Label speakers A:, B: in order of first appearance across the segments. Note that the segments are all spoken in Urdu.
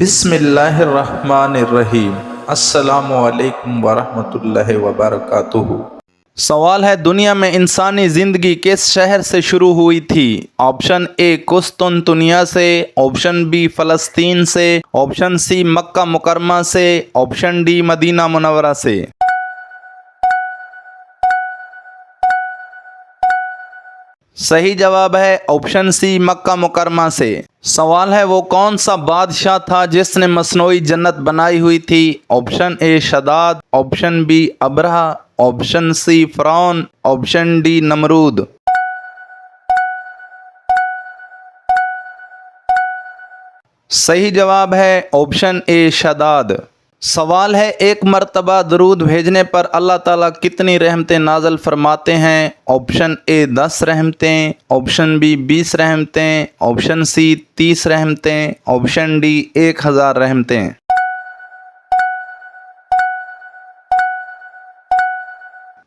A: بسم اللہ الرحمن الرحیم۔ السلام علیکم ورحمۃ اللہ وبرکاتہ۔ سوال ہے، دنیا میں انسانی زندگی کس شہر سے شروع ہوئی تھی؟ آپشن اے قسطنطنیہ سے، آپشن بی فلسطین سے، آپشن سی مکہ مکرمہ سے، آپشن ڈی مدینہ منورہ سے۔ صحیح جواب ہے آپشن سی مکہ مکرمہ سے۔ سوال ہے، وہ کون سا بادشاہ تھا جس نے مصنوعی جنت بنائی ہوئی تھی؟ آپشن اے شداد، آپشن بی ابرہہ، آپشن سی فرعون، آپشن ڈی نمرود۔ صحیح جواب ہے آپشن اے شداد۔ سوال ہے، ایک مرتبہ درود بھیجنے پر اللہ تعالیٰ کتنی رحمتیں نازل فرماتے ہیں؟ آپشن اے 10 رحمتیں، آپشن بی 20 رحمتیں، آپشن سی 30 رحمتیں، آپشن ڈی 1000 رحمتیں۔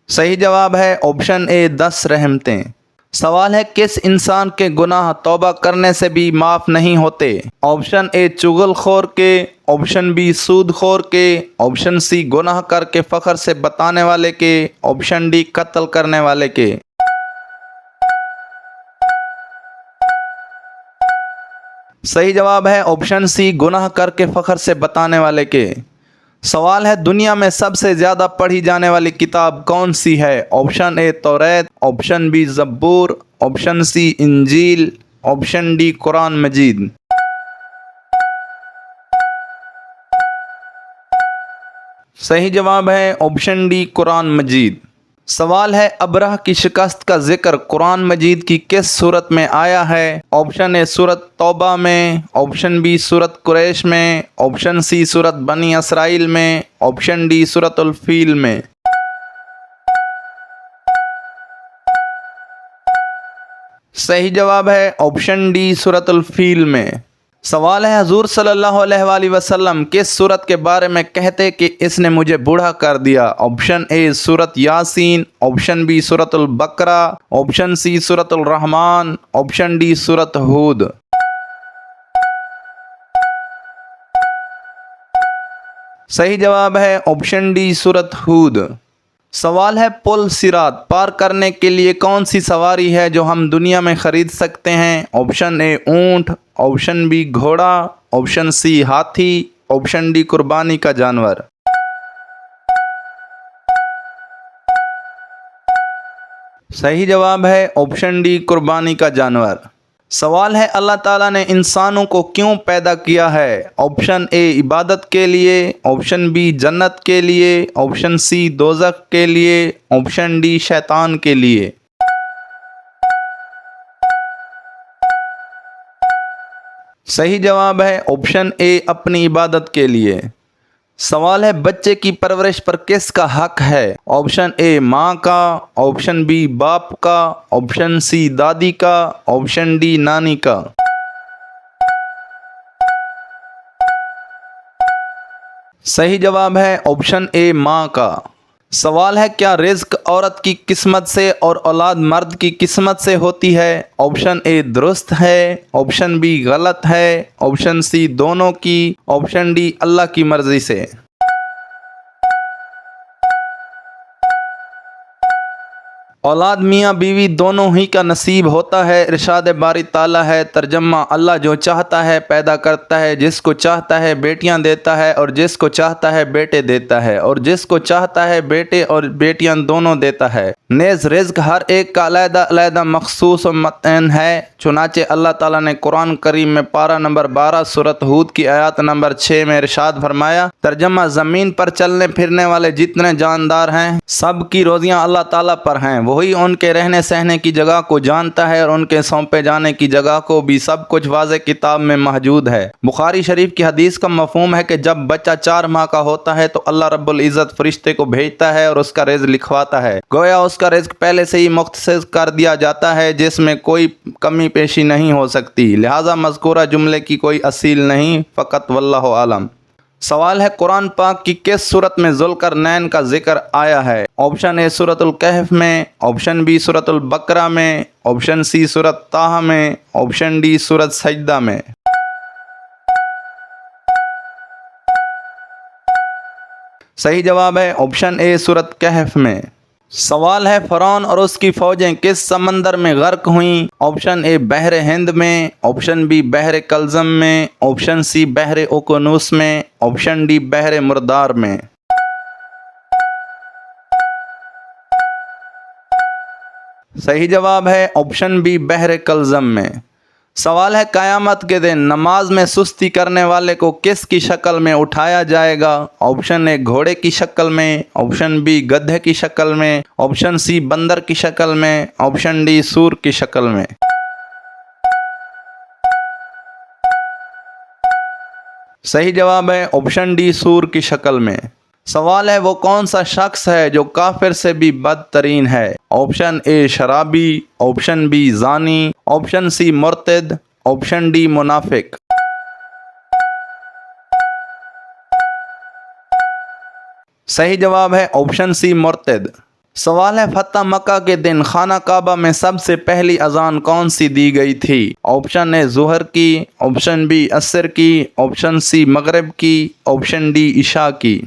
A: صحیح جواب ہے آپشن اے 10 رحمتیں۔ سوال ہے، کس انسان کے گناہ توبہ کرنے سے بھی معاف نہیں ہوتے؟ آپشن اے چغل خور کے، آپشن بی سود خور کے، آپشن سی گناہ کر کے فخر سے بتانے والے کے، آپشن ڈی قتل کرنے والے کے۔ صحیح جواب ہے آپشن سی گناہ کر کے فخر سے بتانے والے کے۔ سوال ہے، دنیا میں سب سے زیادہ پڑھی جانے والی کتاب کون سی ہے؟ آپشن اے توریت، آپشن بی زبور، آپشن سی انجیل، آپشن ڈی قرآن مجید۔ صحیح جواب ہے آپشن ڈی قرآن مجید۔ سوال ہے، ابرہہ کی شکست کا ذکر قرآن مجید کی کس صورت میں آیا ہے؟ آپشن اے سورۃ توبہ میں، آپشن بی سورۃ قریش میں، آپشن سی سورۃ بنی اسرائیل میں، آپشن ڈی سورۃ الفیل میں۔ صحیح جواب ہے آپشن ڈی سورۃ الفیل میں۔ سوال ہے، حضور صلی اللہ علیہ وآلہ وسلم کس سورت کے بارے میں کہتے کہ اس نے مجھے بوڑھا کر دیا؟ آپشن اے سورۃ یاسین، آپشن بی سورۃ البقرہ، آپشن سی سورۃ الرحمن، آپشن ڈی سورۃ ہود۔ صحیح جواب ہے آپشن ڈی سورۃ ہود۔ سوال ہے، پل صراط پار کرنے کے لیے کون سی سواری ہے جو ہم دنیا میں خرید سکتے ہیں؟ آپشن اے اونٹ، آپشن بی گھوڑا، آپشن سی ہاتھی، آپشن ڈی قربانی کا جانور۔ صحیح جواب ہے آپشن ڈی قربانی کا جانور۔ سوال ہے، اللہ تعالیٰ نے انسانوں کو کیوں پیدا کیا ہے؟ آپشن اے عبادت کے لیے، آپشن بی جنت کے لیے، آپشن سی دوزخ کے لیے، آپشن ڈی شیطان کے لیے۔ صحیح جواب ہے آپشن اے اپنی عبادت کے لیے۔ سوال ہے، بچے کی پرورش پر کس کا حق ہے؟ آپشن اے ماں کا، آپشن بی باپ کا، آپشن سی دادی کا، آپشن ڈی نانی کا۔ صحیح جواب ہے آپشن اے ماں کا۔ سوال ہے، کیا رزق عورت کی قسمت سے اور اولاد مرد کی قسمت سے ہوتی ہے؟ آپشن اے درست ہے، آپشن بی غلط ہے، آپشن سی دونوں کی، آپشن ڈی اللہ کی مرضی سے۔ اولاد میاں بیوی دونوں ہی کا نصیب ہوتا ہے، ارشاد باری تعالیٰ ہے، ترجمہ اللہ جو چاہتا ہے پیدا کرتا ہے، جس کو چاہتا ہے بیٹیاں دیتا ہے اور جس کو چاہتا ہے بیٹے دیتا ہے، اور جس کو چاہتا ہے بیٹے اور بیٹیاں دونوں دیتا ہے۔ نیز رزق ہر ایک کا علیحدہ علیحدہ مخصوص و متعین ہے، چنانچہ اللہ تعالیٰ نے قرآن کریم میں پارہ نمبر 12 سورۃ ہود کی آیات نمبر 6 میں ارشاد فرمایا، ترجمہ زمین پر چلنے پھرنے والے جتنے جاندار ہیں سب کی روزیاں اللہ تعالیٰ پر ہیں، وہی ان کے رہنے سہنے کی جگہ کو جانتا ہے اور ان کے سونپے جانے کی جگہ کو بھی سب کچھ واضح کتاب میں موجود ہے۔ بخاری شریف کی حدیث کا مفہوم ہے کہ جب بچہ 4 ماہ کا ہوتا ہے تو اللہ رب العزت فرشتے کو بھیجتا ہے اور اس کا رزق لکھواتا ہے، گویا اس کا رزق پہلے سے ہی مختص کر دیا جاتا ہے جس میں کوئی کمی پیشی نہیں ہو سکتی، لہٰذا مذکورہ جملے کی کوئی اصیل نہیں، فقط واللہ عالم۔ سوال ہے، قرآن پاک کی کس سورت میں ذوالقرنین کا ذکر آیا ہے؟ آپشن اے سورۃ الکہف میں، آپشن بی سورۃ البقرہ میں، آپشن سی سورۃ طٰہٰ میں، آپشن ڈی سورۃ سجدہ میں۔ صحیح جواب ہے آپشن اے سورۃ کہف میں۔ سوال ہے فرعون اور اس کی فوجیں کس سمندر میں غرق ہوئیں؟ آپشن اے بحر ہند میں، آپشن بی بحر کلزم میں، آپشن سی بحر اوقیانوس میں، آپشن ڈی بحر مردار میں۔ صحیح جواب ہے آپشن بی بحر کلزم میں۔ سوال ہے قیامت کے دن نماز میں سستی کرنے والے کو کس کی شکل میں اٹھایا جائے گا؟ آپشن اے گھوڑے کی شکل میں، آپشن بی گدھے کی شکل میں، آپشن سی بندر کی شکل میں، آپشن ڈی سور کی شکل میں۔ صحیح جواب ہے آپشن ڈی سور کی شکل میں۔ سوال ہے وہ کون سا شخص ہے جو کافر سے بھی بدترین ہے؟ آپشن اے شرابی، آپشن بی زانی، آپشن سی مرتد، آپشن ڈی منافق۔ صحیح جواب ہے آپشن سی مرتد۔ سوال ہے فتح مکہ کے دن خانہ کعبہ میں سب سے پہلی اذان کون سی دی گئی تھی؟ آپشن اے ظہر کی، آپشن بی عصر کی، آپشن سی مغرب کی، آپشن ڈی عشاء کی۔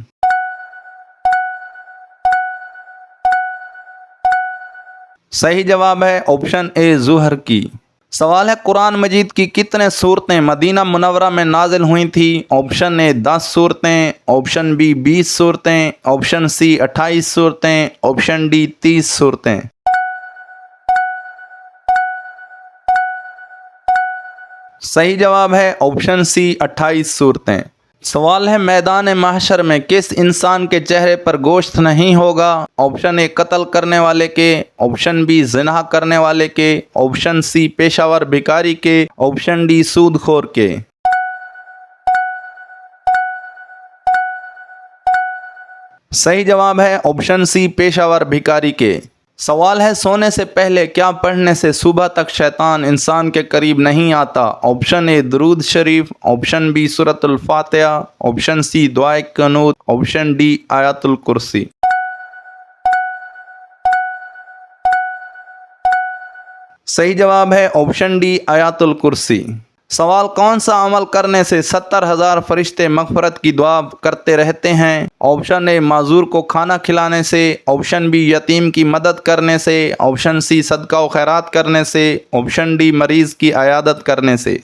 A: صحیح جواب ہے آپشن اے ظہر کی۔ سوال ہے قرآن مجید کی کتنے صورتیں مدینہ منورہ میں نازل ہوئی تھیں؟ آپشن اے 10 صورتیں، آپشن بی 20 صورتیں، آپشن سی 28 صورتیں، آپشن ڈی 30 صورتیں۔ صحیح جواب ہے آپشن سی 28 صورتیں۔ سوال ہے میدان محشر میں کس انسان کے چہرے پر گوشت نہیں ہوگا؟ آپشن اے قتل کرنے والے کے، آپشن بی زنا کرنے والے کے، آپشن سی پیشہ ور بھکاری کے، آپشن ڈی سود خور کے۔ صحیح جواب ہے آپشن سی پیشہ ور بھکاری کے۔ سوال ہے سونے سے پہلے کیا پڑھنے سے صبح تک شیطان انسان کے قریب نہیں آتا؟ آپشن اے درود شریف، آپشن بی سورۃ الفاتحہ، آپشن سی دعائے قنوت، آپشن ڈی آیت الکرسی۔ صحیح جواب ہے آپشن ڈی آیت الکرسی۔ سوال کون سا عمل کرنے سے 70,000 فرشتے مغفرت کی دعا کرتے رہتے ہیں؟ آپشن اے معذور کو کھانا کھلانے سے، آپشن بی یتیم کی مدد کرنے سے، آپشن سی صدقہ و خیرات کرنے سے، آپشن ڈی مریض کی عیادت کرنے سے۔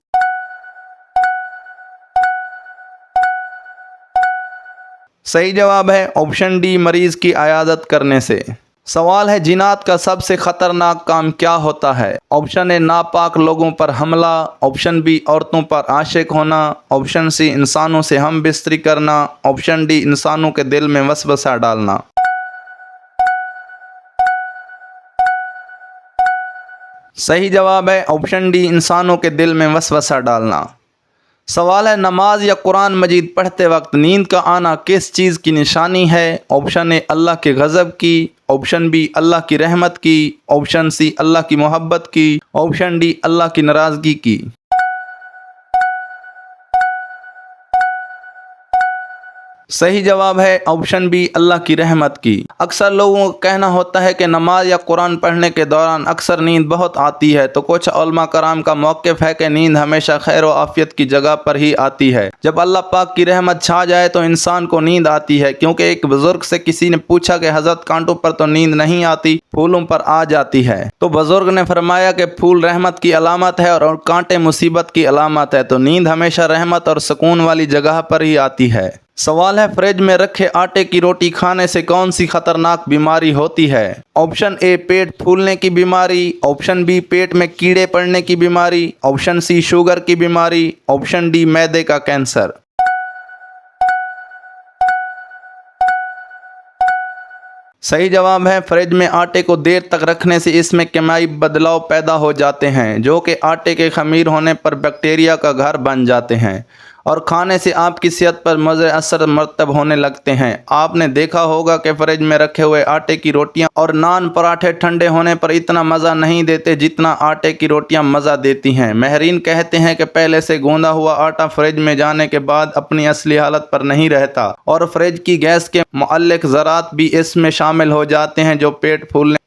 A: صحیح جواب ہے آپشن ڈی مریض کی عیادت کرنے سے۔ سوال ہے جنات کا سب سے خطرناک کام کیا ہوتا ہے؟ آپشن اے ناپاک لوگوں پر حملہ، آپشن بی عورتوں پر عاشق ہونا، آپشن سی انسانوں سے ہم بستری کرنا، آپشن ڈی انسانوں کے دل میں وسوسہ ڈالنا۔ صحیح جواب ہے آپشن ڈی انسانوں کے دل میں وسوسہ ڈالنا۔ سوال ہے نماز یا قرآن مجید پڑھتے وقت نیند کا آنا کس چیز کی نشانی ہے؟ آپشن اے اللہ کے غضب کی، آپشن بی اللہ کی رحمت کی، آپشن سی اللہ کی محبت کی، آپشن ڈی اللہ کی ناراضگی کی۔ صحیح جواب ہے آپشن بی اللہ کی رحمت کی۔ اکثر لوگوں کا کہنا ہوتا ہے کہ نماز یا قرآن پڑھنے کے دوران اکثر نیند بہت آتی ہے، تو کچھ علماء کرام کا موقف ہے کہ نیند ہمیشہ خیر و عافیت کی جگہ پر ہی آتی ہے۔ جب اللہ پاک کی رحمت چھا جائے تو انسان کو نیند آتی ہے، کیونکہ ایک بزرگ سے کسی نے پوچھا کہ حضرت کانٹوں پر تو نیند نہیں آتی، پھولوں پر آ جاتی ہے؟ تو بزرگ نے فرمایا کہ پھول رحمت کی علامت ہے اور کانٹے مصیبت کی علامت ہے، تو نیند ہمیشہ رحمت اور سکون والی جگہ پر ہی آتی ہے۔ سوال ہے فریج میں رکھے آٹے کی روٹی کھانے سے کون سی خطرناک بیماری ہوتی ہے؟ آپشن اے پیٹ پھولنے کی بیماری، آپشن بی پیٹ میں کیڑے پڑنے کی بیماری، آپشن سی شوگر کی بیماری، آپشن ڈی معدے کا کینسر۔ صحیح جواب ہے فریج میں آٹے کو دیر تک رکھنے سے اس میں کیمیائی بدلاؤ پیدا ہو جاتے ہیں، جو کہ آٹے کے خمیر ہونے پر بیکٹیریا کا گھر بن جاتے ہیں اور کھانے سے آپ کی صحت پر مضر اثر مرتب ہونے لگتے ہیں۔ آپ نے دیکھا ہوگا کہ فریج میں رکھے ہوئے آٹے کی روٹیاں اور نان پراٹھے ٹھنڈے ہونے پر اتنا مزہ نہیں دیتے جتنا آٹے کی روٹیاں مزہ دیتی ہیں۔ ماہرین کہتے ہیں کہ پہلے سے گوندا ہوا آٹا فریج میں جانے کے بعد اپنی اصلی حالت پر نہیں رہتا اور فریج کی گیس کے معلق ذرات بھی اس میں شامل ہو جاتے ہیں جو پیٹ پھولنے